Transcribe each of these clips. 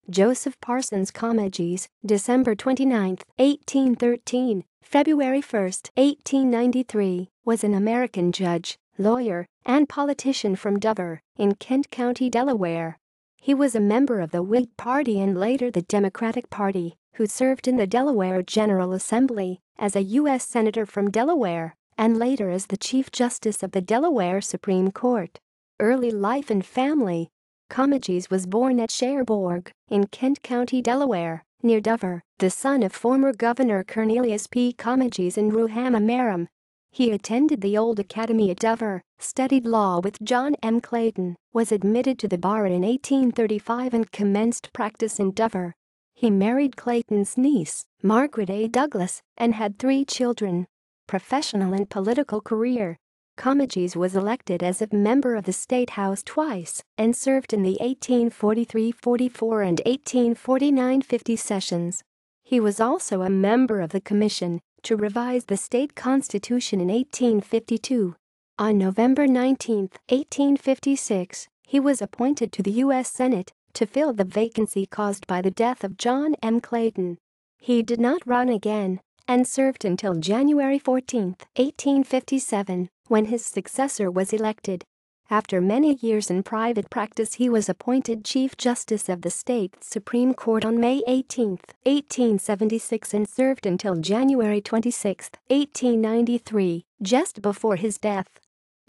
Joseph Parsons Comegys, December 29, 1813, February 1, 1893, was an American judge, lawyer, and politician from Dover, in Kent County, Delaware. He was a member of the Whig Party and later the Democratic Party, who served in the Delaware General Assembly as a U.S. Senator from Delaware and later as the Chief Justice of the Delaware Supreme Court. Early life and family. Comegys was born at Cherbourg, in Kent County, Delaware, near Dover, the son of former Governor Cornelius P. Comegys and Ruhamah Merrim. He attended the Old Academy at Dover, studied law with John M. Clayton, was admitted to the bar in 1835 and commenced practice in Dover. He married Clayton's niece, Margaret A. Douglas, and had 3 children. Professional and political career. Comegys was elected as a member of the State House twice and served in the 1843-44 and 1849-50 sessions. He was also a member of the Commission to revise the state constitution in 1852. On November 19, 1856, he was appointed to the U.S. Senate to fill the vacancy caused by the death of John M. Clayton. He did not run again and served until January 14, 1857, when his successor was elected. After many years in private practice, he was appointed Chief Justice of the State Supreme Court on May 18, 1876 and served until January 26, 1893, just before his death.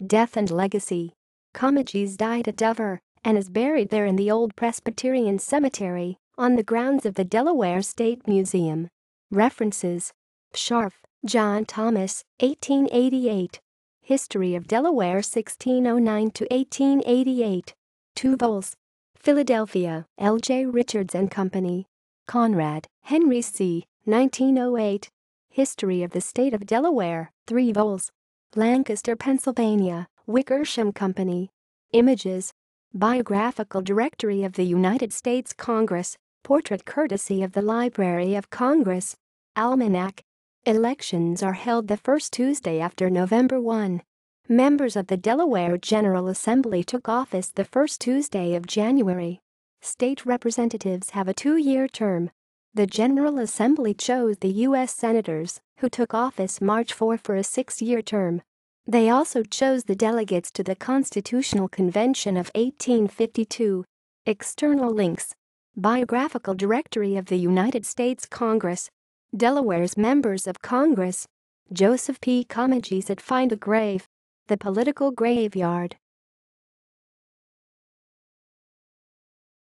Death and legacy. Comegys died at Dover and is buried there in the Old Presbyterian Cemetery on the grounds of the Delaware State Museum. References. Scharf, John Thomas, 1888. History of Delaware 1609 to 1888. 2 vols. Philadelphia, L. J. Richards and Company. Conrad, Henry C., 1908. History of the State of Delaware, 3 vols. Lancaster, Pennsylvania, Wickersham Company. Images. Biographical Directory of the United States Congress. Portrait courtesy of the Library of Congress. Almanac. Elections are held the first Tuesday after November 1. Members of the Delaware General Assembly took office the first Tuesday of January. State representatives have a 2-year term. The General Assembly chose the U.S. Senators, who took office March 4 for a 6-year term. They also chose the delegates to the Constitutional Convention of 1852. External links. Biographical Directory of the United States Congress. Delaware's members of Congress. Joseph P. Comegys at Find a Grave. The Political Graveyard.